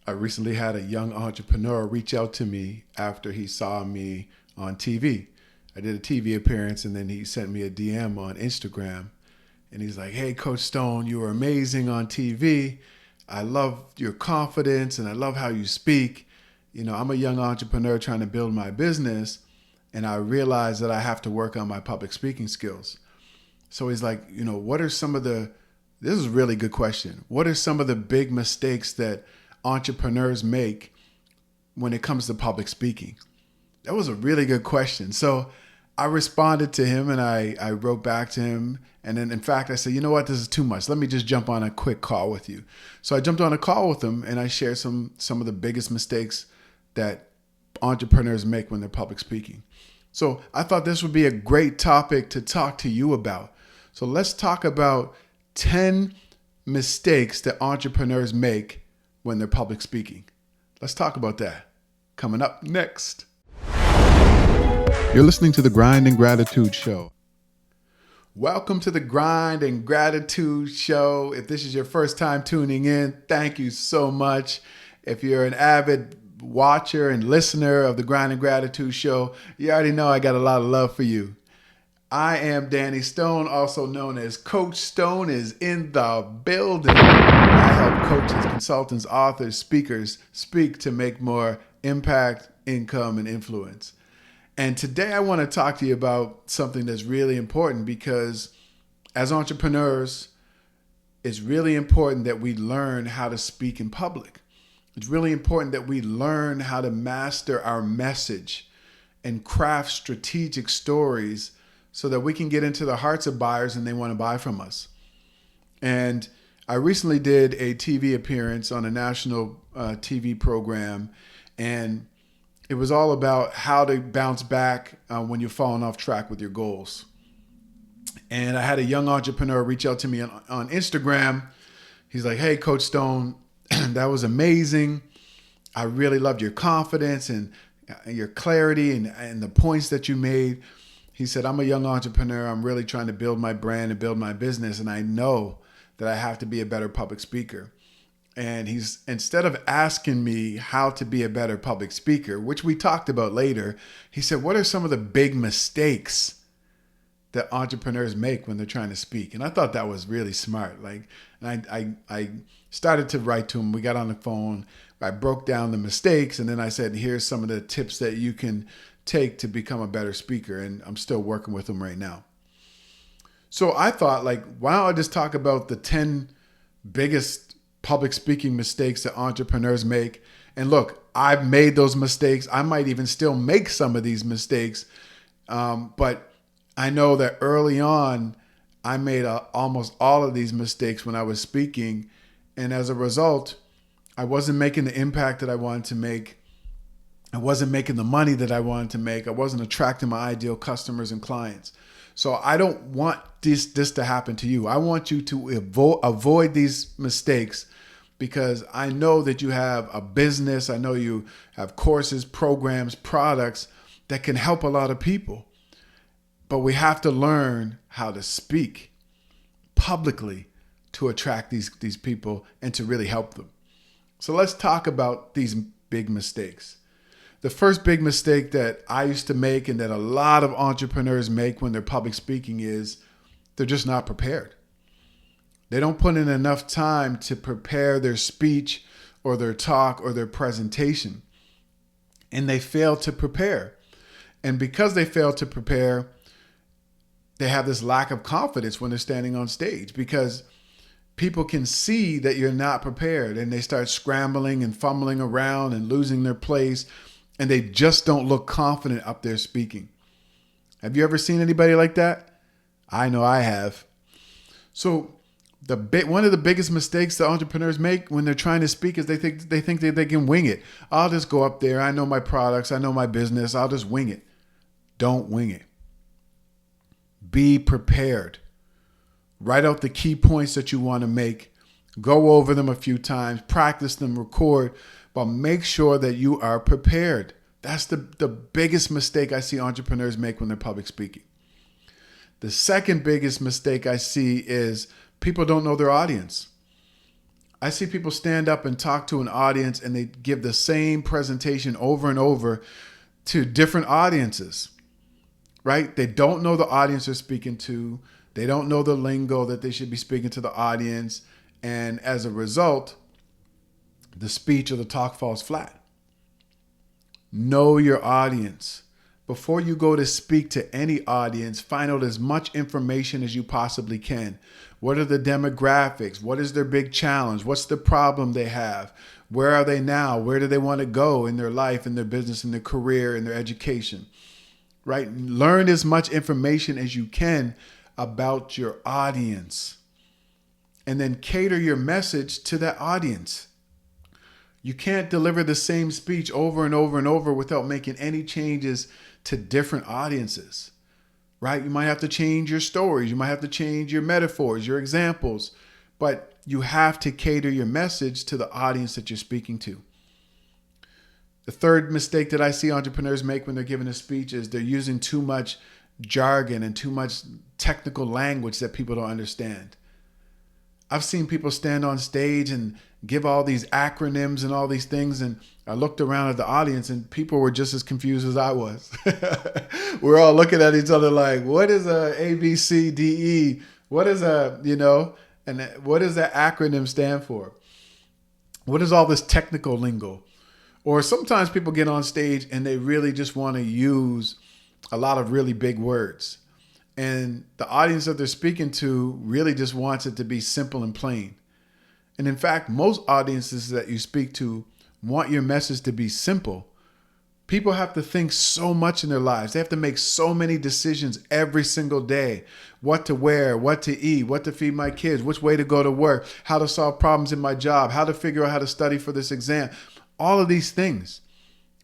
I recently had a young entrepreneur reach out to me after he saw me on TV. I did a TV appearance and then he sent me a DM on Instagram and he's like, "Hey, Coach Stone, you were amazing on TV. I love your confidence and I love how you speak. I'm a young entrepreneur trying to build my business and I realize that I have to work on my public speaking skills." So he's like, what are some of this is a really good question. What are some of the big mistakes that entrepreneurs make when it comes to public speaking? That was a really good question. So I responded to him and I wrote back to him. And then in fact, I said, you know what, this is too much. Let me just jump on a quick call with you. So I jumped on a call with him and I shared some of the biggest mistakes that entrepreneurs make when they're public speaking. So I thought this would be a great topic to talk to you about. So let's talk about 10 mistakes that entrepreneurs make when they're public speaking. Let's talk about that. Coming up next. You're listening to the Grind and Gratitude Show. Welcome to the Grind and Gratitude Show. If this is your first time tuning in, thank you so much. If you're an avid watcher and listener of the Grind and Gratitude Show, you already know I got a lot of love for you. I am Danny Stone, also known as Coach Stone, is in the building. I help coaches, consultants, authors, speakers speak to make more impact, income, and influence. And today I want to talk to you about something that's really important because as entrepreneurs, it's really important that we learn how to speak in public. It's really important that we learn how to master our message and craft strategic stories so that we can get into the hearts of buyers and they want to buy from us. And I recently did a TV appearance on a national TV program, and it was all about how to bounce back when you're falling off track with your goals. And I had a young entrepreneur reach out to me on Instagram. He's like, "Hey, Coach Stone, that was amazing. I really loved your confidence and your clarity and the points that you made." He said, "I'm a young entrepreneur. I'm really trying to build my brand and build my business. And I know that I have to be a better public speaker." And instead of asking me how to be a better public speaker, which we talked about later, he said, "What are some of the big mistakes that entrepreneurs make when they're trying to speak?" And I thought that was really smart. I started to write to him. We got on the phone. I broke down the mistakes. And then I said, "Here's some of the tips that you can take to become a better speaker." And I'm still working with him right now. So I thought, why don't I just talk about the 10 biggest public speaking mistakes that entrepreneurs make? And look, I've made those mistakes. I might even still make some of these mistakes. But I know that early on, I made almost all of these mistakes when I was speaking. And as a result, I wasn't making the impact that I wanted to make. I wasn't making the money that I wanted to make. I wasn't attracting my ideal customers and clients. So I don't want this to happen to you. I want you to avoid these mistakes because I know that you have a business. I know you have courses, programs, products that can help a lot of people. But we have to learn how to speak publicly to attract these people and to really help them. So let's talk about these big mistakes. The first big mistake that I used to make and that a lot of entrepreneurs make when they're public speaking is they're just not prepared. They don't put in enough time to prepare their speech or their talk or their presentation. And they fail to prepare. And because they fail to prepare, they have this lack of confidence when they're standing on stage because people can see that you're not prepared and they start scrambling and fumbling around and losing their place. And they just don't look confident up there speaking. Have you ever seen anybody like that? I know I have. So one of the biggest mistakes that entrepreneurs make when they're trying to speak is they think that they can wing it. I'll just go up there. I know my products. I know my business. I'll just wing it. Don't wing it. Be prepared. Write out the key points that you want to make. Go over them a few times. Practice them. Record. But make sure that you are prepared. That's the biggest mistake I see entrepreneurs make when they're public speaking. The second biggest mistake I see is people don't know their audience. I see people stand up and talk to an audience and they give the same presentation over and over to different audiences, right? They don't know the audience they're speaking to. They don't know the lingo that they should be speaking to the audience. And as a result, the speech or the talk falls flat. Know your audience. Before you go to speak to any audience, find out as much information as you possibly can. What are the demographics? What is their big challenge? What's the problem they have? Where are they now? Where do they want to go in their life, in their business, in their career, in their education? Right? Learn as much information as you can about your audience. And then cater your message to that audience. You can't deliver the same speech over and over and over without making any changes to different audiences, right? You might have to change your stories. You might have to change your metaphors, your examples, but you have to cater your message to the audience that you're speaking to. The third mistake that I see entrepreneurs make when they're giving a speech is they're using too much jargon and too much technical language that people don't understand. I've seen people stand on stage and give all these acronyms and all these things, and I looked around at the audience and people were just as confused as I was. We're all looking at each other like, what is a B, C, D, E? What is and what does that acronym stand for? What is all this technical lingo? Or sometimes people get on stage and they really just want to use a lot of really big words. And the audience that they're speaking to really just wants it to be simple and plain. And in fact, most audiences that you speak to want your message to be simple. People have to think so much in their lives. They have to make so many decisions every single day. What to wear, what to eat, what to feed my kids, which way to go to work, how to solve problems in my job, how to figure out how to study for this exam. All of these things.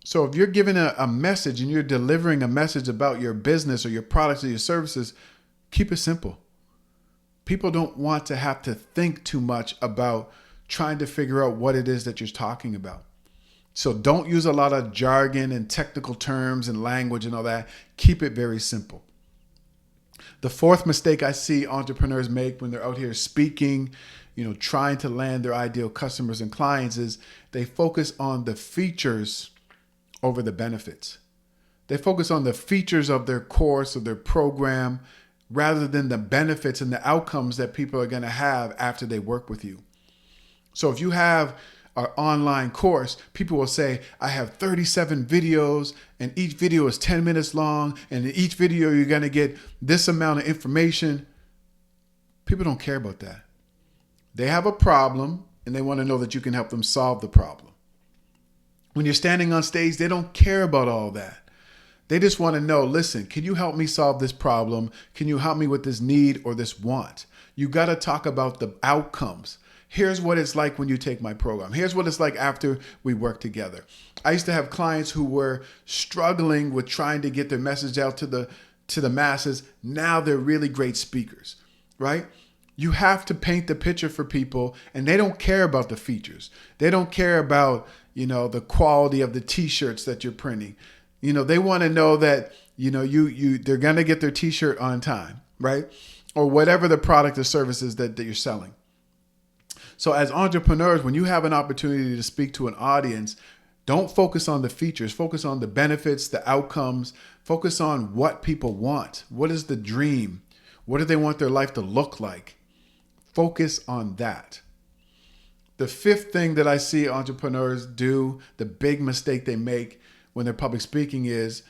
So if you're giving a message and you're delivering a message about your business or your products or your services, keep it simple. People don't want to have to think too much about trying to figure out what it is that you're talking about. So don't use a lot of jargon and technical terms and language and all that. Keep it very simple. The fourth mistake I see entrepreneurs make when they're out here speaking, trying to land their ideal customers and clients is they focus on the features over the benefits. They focus on the features of their course or their program rather than the benefits and the outcomes that people are going to have after they work with you. So if you have an online course, people will say, I have 37 videos and each video is 10 minutes long. And in each video, you're going to get this amount of information. People don't care about that. They have a problem and they want to know that you can help them solve the problem. When you're standing on stage, they don't care about all that. They just want to know, listen, can you help me solve this problem? Can you help me with this need or this want? You got to talk about the outcomes. Here's what it's like when you take my program. Here's what it's like after we work together. I used to have clients who were struggling with trying to get their message out to the masses. Now they're really great speakers, right? You have to paint the picture for people, and they don't care about the features. They don't care about, the quality of the t-shirts that you're printing. They want to know that, they're going to get their t-shirt on time, right? Or whatever the product or service is that you're selling. So as entrepreneurs, when you have an opportunity to speak to an audience, don't focus on the features, focus on the benefits, the outcomes, focus on what people want. What is the dream? What do they want their life to look like? Focus on that. The fifth thing that I see entrepreneurs do, the big mistake they make when they're public speaking is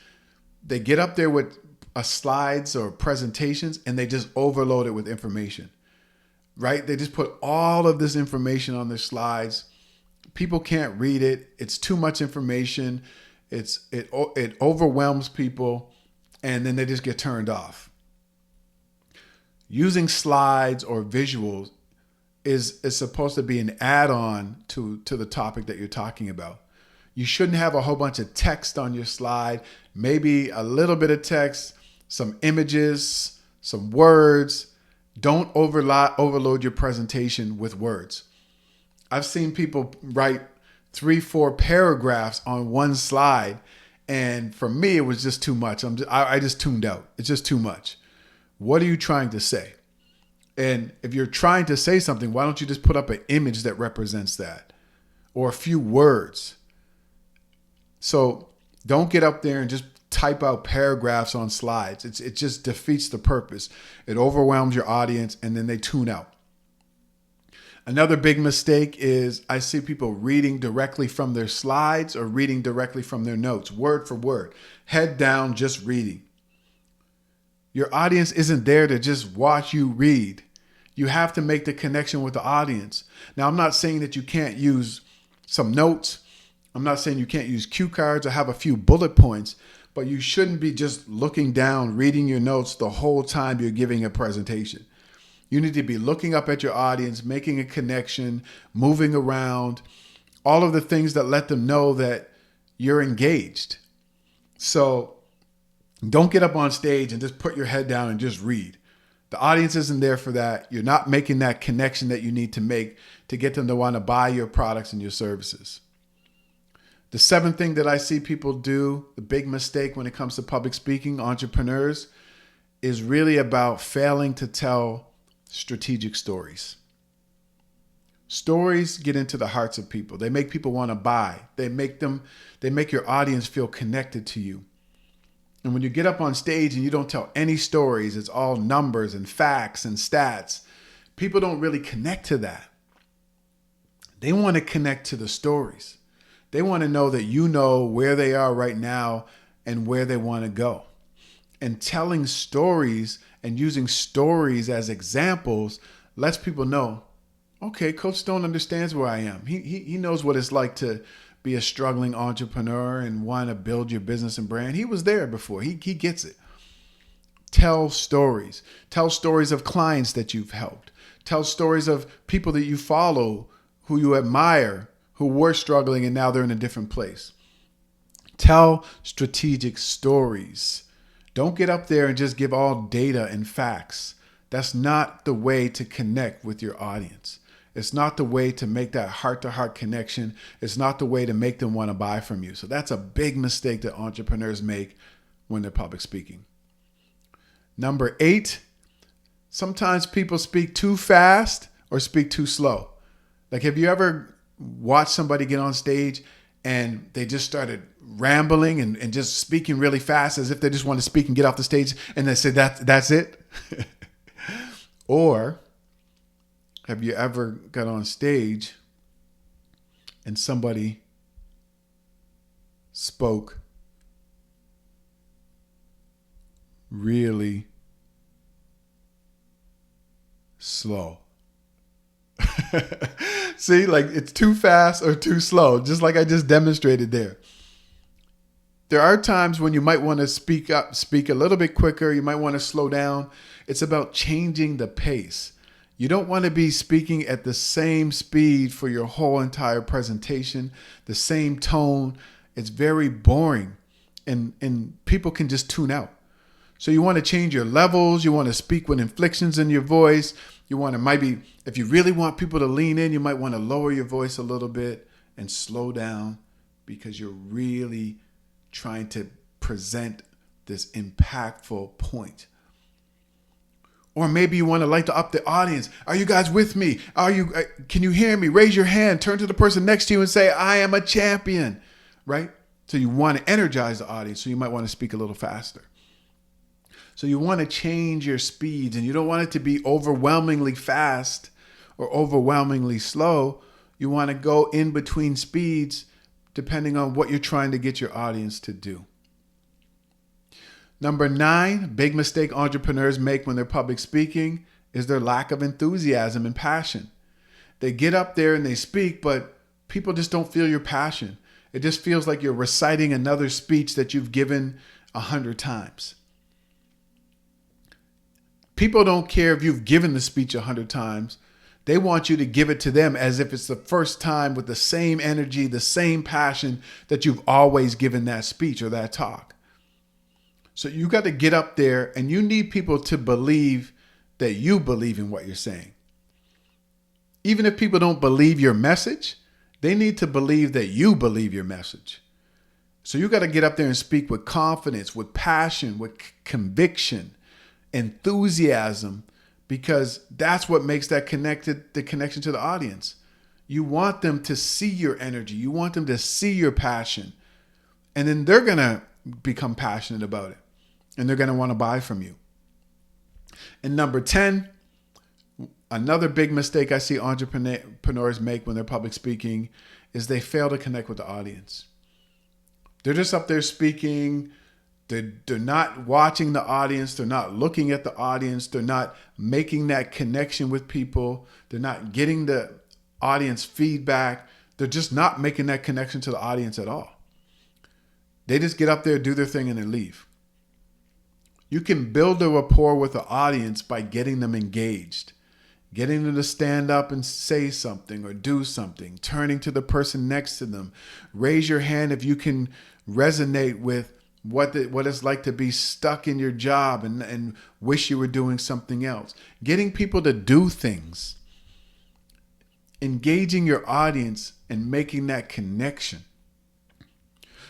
they get up there with slides or presentations and they just overload it with information, right? They just put all of this information on their slides. People can't read it. It's too much information. It overwhelms people and then they just get turned off. Using slides or visuals is supposed to be an add-on to the topic that you're talking about. You shouldn't have a whole bunch of text on your slide, maybe a little bit of text, some images, some words. Don't overload your presentation with words. I've seen people write 3-4 paragraphs on one slide, and for me, it was just too much. I just tuned out. It's just too much. What are you trying to say? And if you're trying to say something, why don't you just put up an image that represents that or a few words? So don't get up there and just type out paragraphs on slides. It just defeats the purpose. It overwhelms your audience and then they tune out. Another big mistake is I see people reading directly from their slides or reading directly from their notes, word for word, head down, just reading. Your audience isn't there to just watch you read. You have to make the connection with the audience. Now, I'm not saying that you can't use some notes. I'm not saying you can't use cue cards or have a few bullet points, but you shouldn't be just looking down, reading your notes the whole time you're giving a presentation. You need to be looking up at your audience, making a connection, moving around, all of the things that let them know that you're engaged. So don't get up on stage and just put your head down and just read. The audience isn't there for that. You're not making that connection that you need to make to get them to want to buy your products and your services. The seventh thing that I see people do, the big mistake when it comes to public speaking, entrepreneurs, is really about failing to tell strategic stories. Stories get into the hearts of people. They make people want to buy. They make your audience feel connected to you. And when you get up on stage and you don't tell any stories, it's all numbers and facts and stats. People don't really connect to that. They want to connect to the stories. They want to know that you know where they are right now and where they want to go. And telling stories and using stories as examples lets people know, okay, Coach Stone understands where I am. He knows what it's like to be a struggling entrepreneur and want to build your business and brand. He was there before. He gets it. Tell stories. Tell stories of clients that you've helped. Tell stories of people that you follow, who you admire, who were struggling and now they're in a different place. Tell strategic stories. Don't get up there and just give all data and facts. That's not the way to connect with your audience. It's not the way to make that heart-to-heart connection. It's not the way to make them want to buy from you. So that's a big mistake that entrepreneurs make when they're public speaking. Number 8, sometimes people speak too fast or speak too slow. Like, have you ever watched somebody get on stage and they just started rambling and just speaking really fast as if they just want to speak and get off the stage and they said, that's it? Or have you ever got on stage and somebody spoke really slow? See, like it's too fast or too slow, just like I just demonstrated there. There are times when you might want to speak a little bit quicker. You might want to slow down. It's about changing the pace. You don't want to be speaking at the same speed for your whole entire presentation, the same tone. It's very boring and people can just tune out. So you want to change your levels. You want to speak with inflections in your voice. You want to if you really want people to lean in, you might want to lower your voice a little bit and slow down because you're really trying to present this impactful point. Or maybe you want to light up the audience. Are you guys with me? Can you hear me? Raise your hand. Turn to the person next to you and say, I am a champion, right? So you want to energize the audience. So you might want to speak a little faster. So you want to change your speeds and you don't want it to be overwhelmingly fast or overwhelmingly slow. You want to go in between speeds depending on what you're trying to get your audience to do. Number 9, big mistake entrepreneurs make when they're public speaking is their lack of enthusiasm and passion. They get up there and they speak, but people just don't feel your passion. It just feels like you're reciting another speech that you've given 100 times. People don't care if you've given the speech 100 times. They want you to give it to them as if it's the first time with the same energy, the same passion that you've always given that speech or that talk. So you got to get up there and you need people to believe that you believe in what you're saying. Even if people don't believe your message, they need to believe that you believe your message. So you got to get up there and speak with confidence, with passion, with conviction, enthusiasm, because that's what makes the connection to the audience. You want them to see your energy. You want them to see your passion. And then they're going to become passionate about it. And they're going to want to buy from you. And number 10, another big mistake I see entrepreneurs make when they're public speaking is they fail to connect with the audience. They're just up there speaking. They're not watching the audience. They're not looking at the audience. They're not making that connection with people. They're not getting the audience feedback. They're just not making that connection to the audience at all. They just get up there, do their thing, and then leave. You can build a rapport with the audience by getting them engaged, getting them to stand up and say something or do something, turning to the person next to them. Raise your hand if you can resonate with what it's like to be stuck in your job and wish you were doing something else. Getting people to do things, engaging your audience and making that connection.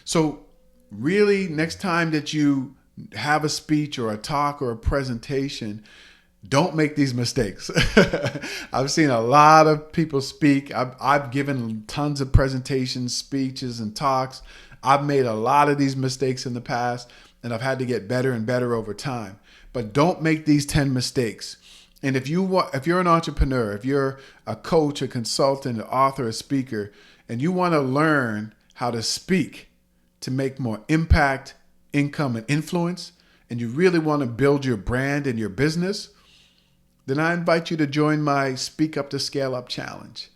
So really, next time that you have a speech or a talk or a presentation, don't make these mistakes. I've seen a lot of people speak. I've given tons of presentations, speeches, and talks. I've made a lot of these mistakes in the past, and I've had to get better and better over time. But don't make these 10 mistakes. And if you're an entrepreneur, if you're a coach, a consultant, an author, a speaker, and you want to learn how to speak to make more impact, income, and influence, and you really want to build your brand and your business, then I invite you to join my Speak Up to Scale Up Challenge.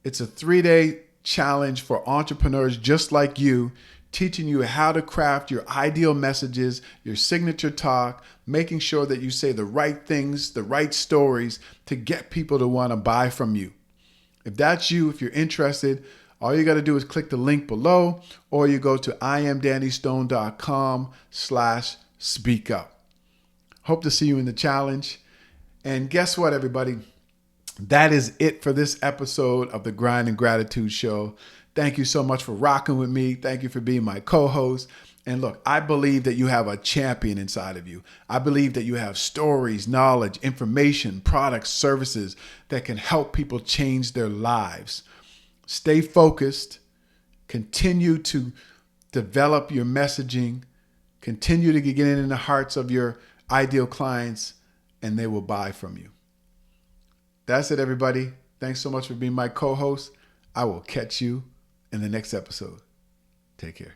It's a 3-day challenge for entrepreneurs just like you, teaching you how to craft your ideal messages, your signature talk, making sure that you say the right things, the right stories to get people to want to buy from you. If that's you, if you're interested, all you got to do is click the link below, or you go to iamdannystone.com/speakup. Hope to see you in the challenge. And guess what, everybody? That is it for this episode of the Grind and Gratitude Show. Thank you so much for rocking with me. Thank you for being my co-host. And look, I believe that you have a champion inside of you. I believe that you have stories, knowledge, information, products, services that can help people change their lives. Stay focused. Continue to develop your messaging. Continue to get in the hearts of your ideal clients, and they will buy from you. That's it, everybody. Thanks so much for being my co-host. I will catch you in the next episode. Take care.